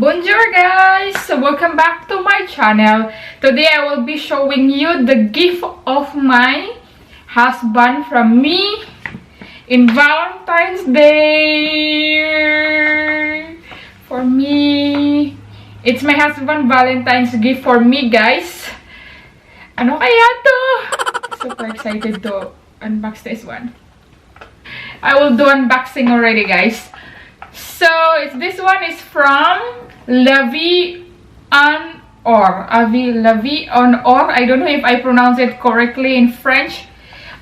Bonjour guys! So welcome back to my channel. Today I will be showing you the gift of my husband from me in Valentine's Day. For me, it's my husband Valentine's gift for me, guys. Ano kaya to? Super excited to unbox this one. I will do unboxing already, guys. So this one is from La Vie en Or. La Vie en Or. I don't know if I pronounce it correctly in French.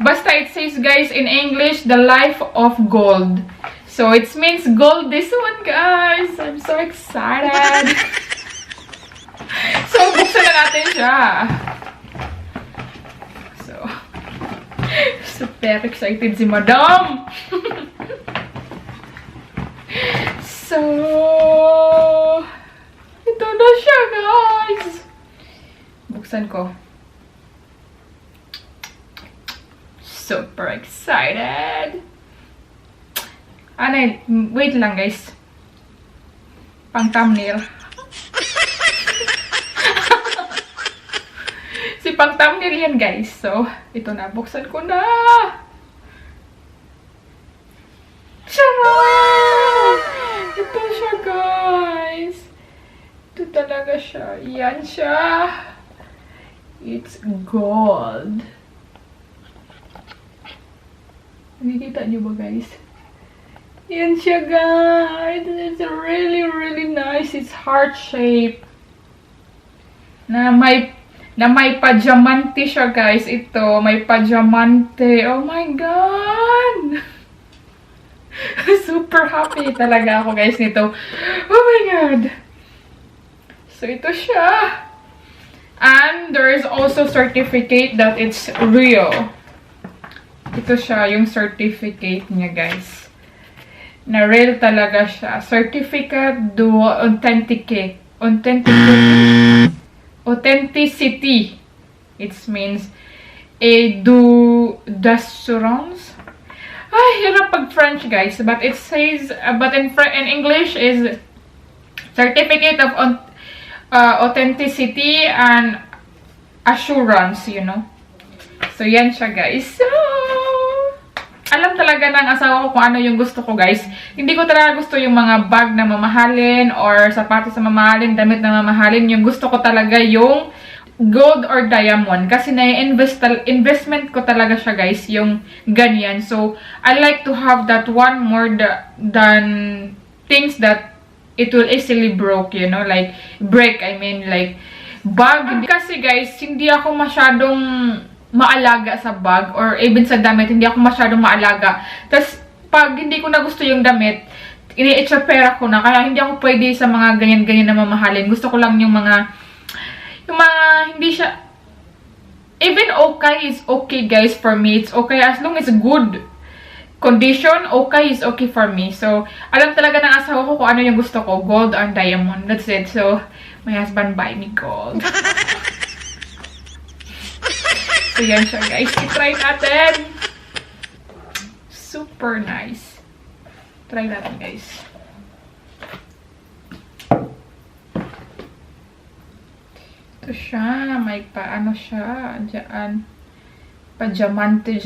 Basta it says, guys, in English, the life of gold. So it means gold, this one, guys. I'm so excited. So buksan na natin siya. So super excited si Madam. So, ito na siya, guys. Buksan ko. Super excited. Wait lang, guys. Pang thumbnail. Si pang thumbnail yan, guys. So, ito na. Buksan ko na. Charot! Ito siya, guys. Ito talaga siya. Yan siya. It's gold. Nakikita niyo ba, guys? Yan siya, guys. It's really, really nice. It's heart shape. Na may pajamante siya, guys. Ito, may pajamante. Oh my God! Super happy talaga ako, guys, nito. Oh my God! So, ito siya. And there is also certificate that it's real. Ito siya, yung certificate niya, guys. Na real talaga siya. Certificate de authenticity. It means d'assurance. Ay, hirap pag French, guys. But it says, but in English is certificate of authenticity and assurance, you know. So, yan siya, guys. So, alam talaga ng asawa ko kung ano yung gusto ko, guys. Hindi ko talaga gusto yung mga bag na mamahalin or sapatos na mamahalin, damit na mamahalin. Yung gusto ko talaga yung gold or diamond. Kasi investment ko talaga siya, guys, yung ganyan. So, I like to have that one more than things that it will easily break, you know, like, I mean, like, bag. Kasi, guys, hindi ako masyadong maalaga sa bag or even sa damit, hindi ako masyadong maalaga. Tapos, pag hindi ko na gusto yung damit, ini-itsapera ko na. Kaya hindi ako pwede sa mga ganyan-ganyan na mamahalin. Gusto ko lang yung mga hindi siya, even okay is okay, guys, for me. It's okay as long as good condition, okay is okay for me. So, alam talaga ng asawa ko kung ano yung gusto ko, gold or diamond. That's it. So, my husband buy me gold. So, yan siya, guys. I-try natin. Super nice. Try natin, guys. Ito siya. May paano siya. Diyan. Pajamante.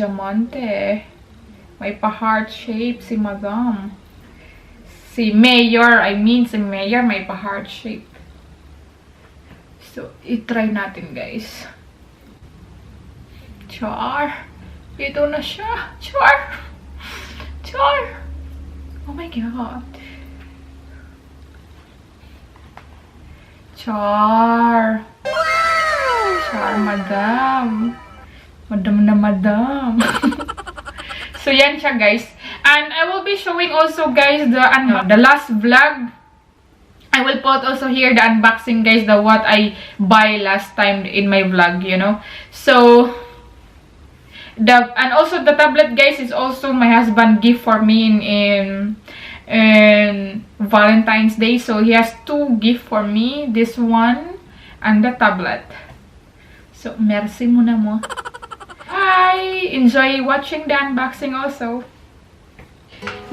May pa-heart shape si Madam. Si Mayor. Si Mayor may pa-heart shape. So, i-try natin, guys. Char. Ito na siya. Char. Char. Oh my God. Char. Wow! Char, Madam. Madam na madam. So, yan siya, guys. And I will be showing also, guys, the last vlog. I will put also here the unboxing, guys, the what I buy last time in my vlog, you know. So, and also the tablet, guys, is also my husband gift for me in Valentine's Day. So, he has 2 gifts for me. This one and the tablet. So, merci muna mo. Hi! Enjoy watching the unboxing also.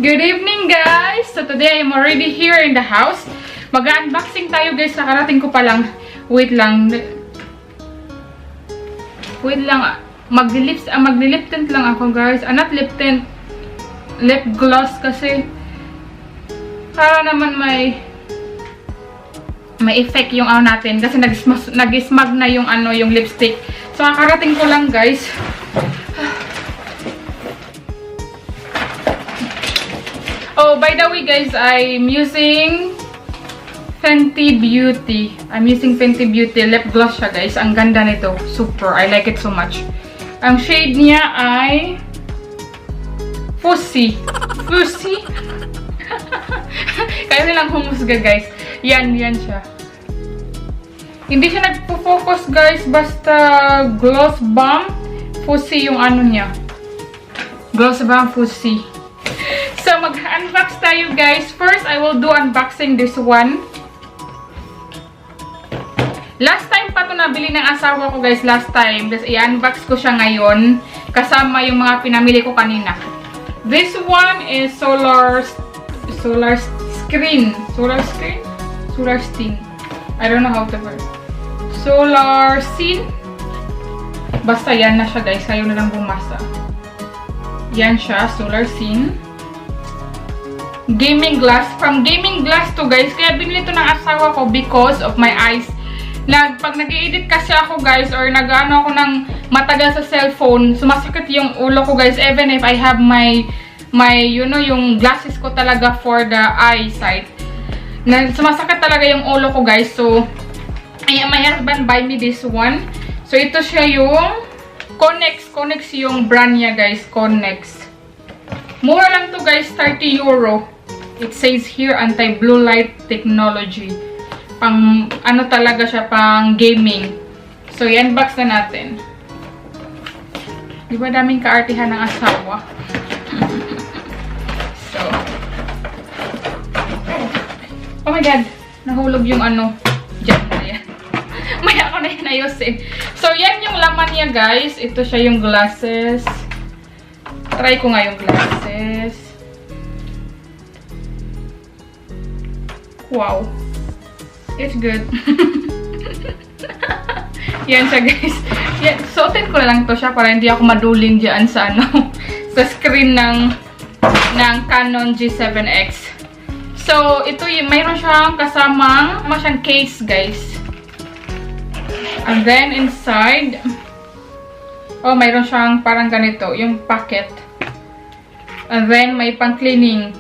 Good evening, guys! So, today I'm already here in the house. Mag-unboxing tayo, guys. Nakarating ko pa lang. Wait lang. Wait lang. Magli-lip tint lang ako, guys. Not lip tint. Lip gloss kasi. Para naman may effect yung ano natin. Kasi nag-smug na yung yung lipstick. So, nakarating ko lang, guys. Oh, by the way, guys, I'm using Fenty Beauty. I'm using Fenty Beauty lip gloss siya, guys. Ang ganda nito. Super. I like it so much. Ang shade niya ay Fussy. Fussy? Kaya nilang humusga, guys. Yan siya. Hindi siya nagpo-focus, guys. Basta gloss bomb. Fussy yung ano niya. Gloss bomb Fussy. So, mag-unbox tayo, guys. First, I will do unboxing this one. Last time pa ito nabili ng asawa ko, guys. Last time. Tapos, i-unbox ko siya ngayon. Kasama yung mga pinamili ko kanina. This one is solar screen. Solar screen? Solar scene. I don't know how to word. Solar scene. Basta yan na siya, guys. Kayo na lang bumasa. Yan siya. Solar scene. Gaming glass. From gaming glass to, guys. Kaya binili ito ng asawa ko because of my eyes. Pag nag-i-edit kasi ako, guys, or nag-ano ako ng matagal sa cellphone, sumasakit yung ulo ko, guys, even if I have my you know, yung glasses ko talaga for the eyesight. Sumasakit talaga yung ulo ko, guys. So, my husband buy me this one. So, ito siya yung Connex yung brand niya, guys. Connex. Mura lang to, guys. 30 euro. It says here, anti-blue light technology. Pang, ano talaga siya, pang gaming. So, i-unbox na natin. Di ba daming kaartihan ng asawa? So, oh my God! Nahulog yung ano. Diyan na yan. Maya ako na yan ayusin. So, yan yung laman niya, guys. Ito siya yung glasses. Try ko nga yung glasses. Wow. It's good. Yan siya, guys. Yan. Suotin ko na lang to siya para hindi ako maduling dyan sa ano, sa screen ng Canon G7X. So, ito yung, mayroon siyang kasamang, siyang case, guys. And then, inside, oh, mayroon siyang parang ganito, yung packet. And then, may pang-cleaning.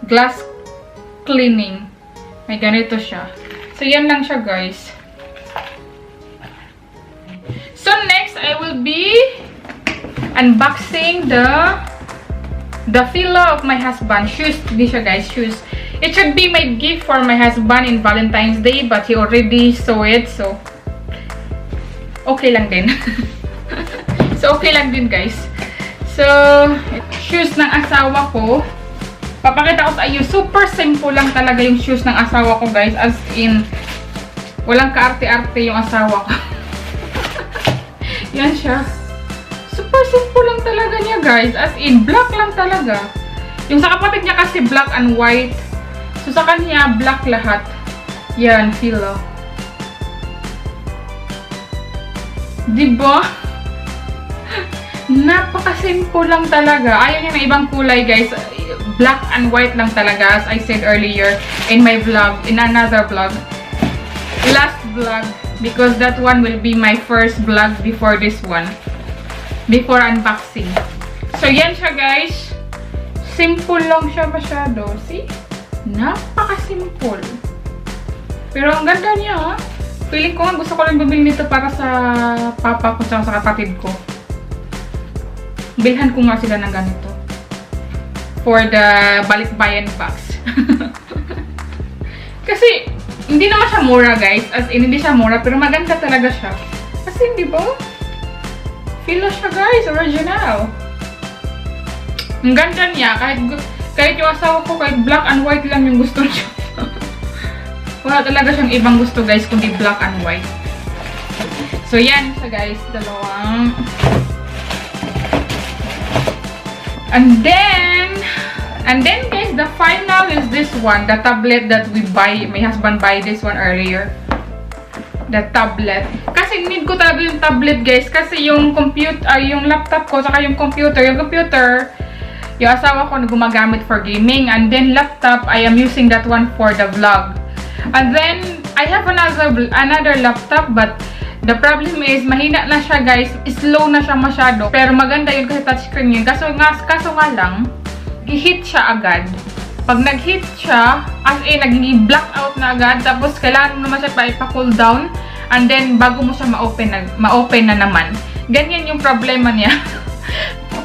Glass cleaning. May ganito siya. So, yan lang siya, guys. So, next, I will be unboxing the pillow of my husband. Shoes. Hindi siya, guys. Shoes. It should be my gift for my husband in Valentine's Day, but he already saw it, so okay lang din. So, okay lang din, guys. So, shoes ng asawa ko. Papakita ko sa iyo, super simple lang talaga yung shoes ng asawa ko, guys. As in, walang kaarte-arte yung asawa ko. Yan siya. Super simple lang talaga niya, guys. As in, black lang talaga. Yung sa kapatid niya kasi black and white. So, sa kanya, black lahat. Yan, pillow. Diba? Napaka-simple lang talaga. Ayaw niya ng ibang kulay, guys. Black and white lang talaga, as I said earlier in my vlog, in another vlog. Last vlog, because that one will be my first vlog before this one. Before unboxing. So, yan siya, guys. Simple lang siya masyado. See? Napaka-simple. Pero ang ganda niya, ha? Feeling ko nga gusto ko lang bumili nito para sa papa ko at sa kapatid ko. bilhan ko nga sila ng ganito. For the balikbayan box. Kasi, hindi naman siya mura, guys. As in, hindi siya mura, pero maganda talaga siya. Kasi, di ba? Feel na siya, guys. Original. Ang ganda niya. Kahit yung asawa ko, kahit black and white lang yung gusto niya. Wala talaga siyang ibang gusto, guys, kundi black and white. So, yan siya, guys. Dalawang. And then, guys, the final is this one. The tablet that we buy. My husband buy this one earlier. The tablet. Kasi need ko talaga yung tablet, guys. Kasi yung yung laptop ko, saka yung computer, yung asawa ko na gumagamit for gaming. And then, laptop, I am using that one for the vlog. And then, I have another laptop, but the problem is, mahina na siya, guys. Slow na siya masyado. Pero maganda yun kasi touchscreen yun. Kaso nga lang, i-hit siya agad. Pag nag-hit siya, as in, naging blackout na agad. Tapos, kailangan mo naman siya pa ipa-cool down. And then, bago mo siya ma-open na naman. Ganyan yung problema niya.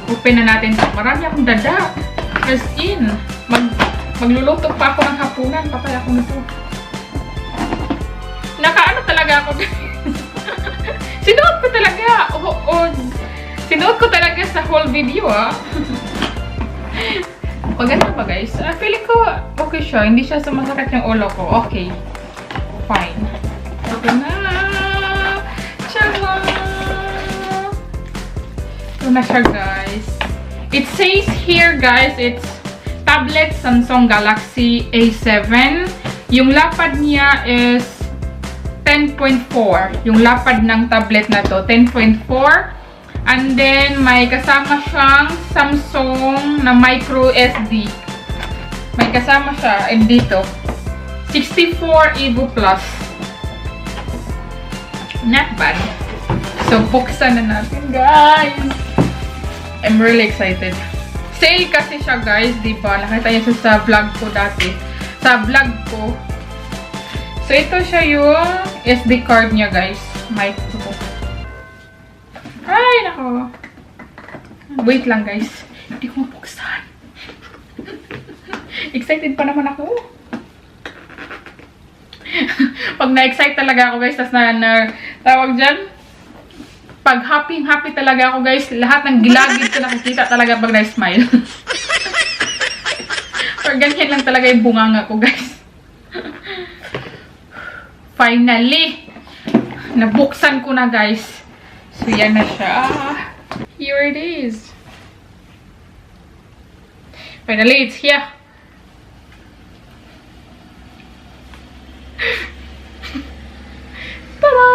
Open na natin ito. Marami akong dada. As in, magluluto pa ako ng hapunan. Patay ako nito. Nakaano talaga ako. Sinuot ko talaga. Sinuot ko talaga sa whole video, Maganda ba, guys? Feeling ko okay siya. Hindi siya sumasakit yung ulo ko. Okay. Fine. Okay na. Tiyala! Ito na siya, guys. It says here, guys, it's tablet Samsung Galaxy A7. Yung lapad niya is 10.4. Yung lapad ng tablet na to, 10.4. And then, may kasama siyang Samsung na micro SD. May kasama siya, and dito, 64 Evo Plus. Not bad. So, buksan na natin, guys. I'm really excited. Sale kasi siya, guys, diba? Nakita niyo sa vlog ko dati. Sa vlog ko. So, ito siya yung SD card niya, guys. Micro. Ay, nako. Wait lang, guys. Hindi ko mabuksan. Excited pa naman ako. Pag na-excite talaga ako, guys, tas tawag dyan, pag happy talaga ako, guys, lahat ng gilagid ko nakikita talaga pag na-smile. Or ganyan lang talaga yung bunganga ko, guys. Finally, nabuksan ko na, guys. So, yan na siya. Here it is. Finally, it's here. Ta-da!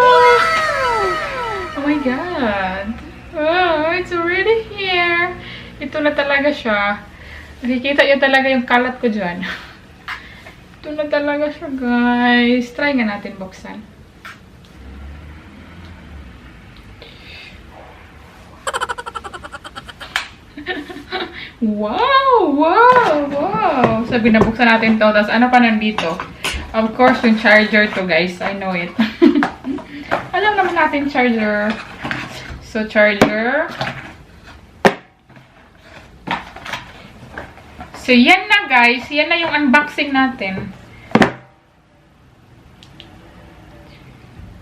Oh my God. Oh, it's already here. Ito na talaga siya. Nakikita niyo talaga yung kalat ko dyan. Ito na talaga siya, guys. Try nga natin buksan. Wow! Wow! Wow! So, binabuksan natin to. Tapos, ano pa nandito? Of course, yung charger to, guys. I know it. Alam naman natin charger. So, charger. So, yan na, guys. Yan na yung unboxing natin.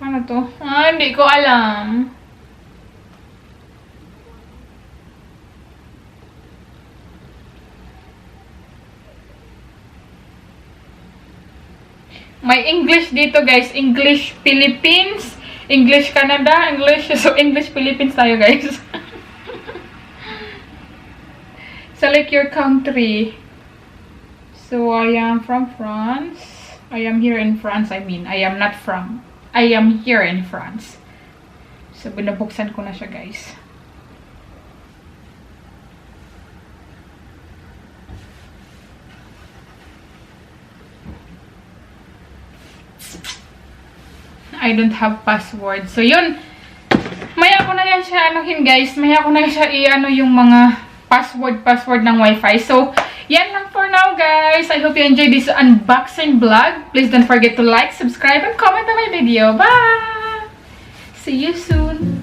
Paano to? Hindi ko alam. May English dito, guys. English Philippines, English Canada, English. So, English Philippines tayo, guys. Select your country. So, I am from France. I am here in France, I mean. I am not from. I am here in France. So, binabuksan ko na siya, guys. I don't have password. So, yun. Maya ko na yan siya, guys. Maya ko na siya i-ano yung mga password ng Wi-Fi. So, yan lang for now, guys. I hope you enjoyed this unboxing vlog. Please don't forget to like, subscribe, and comment on my video. Bye! See you soon!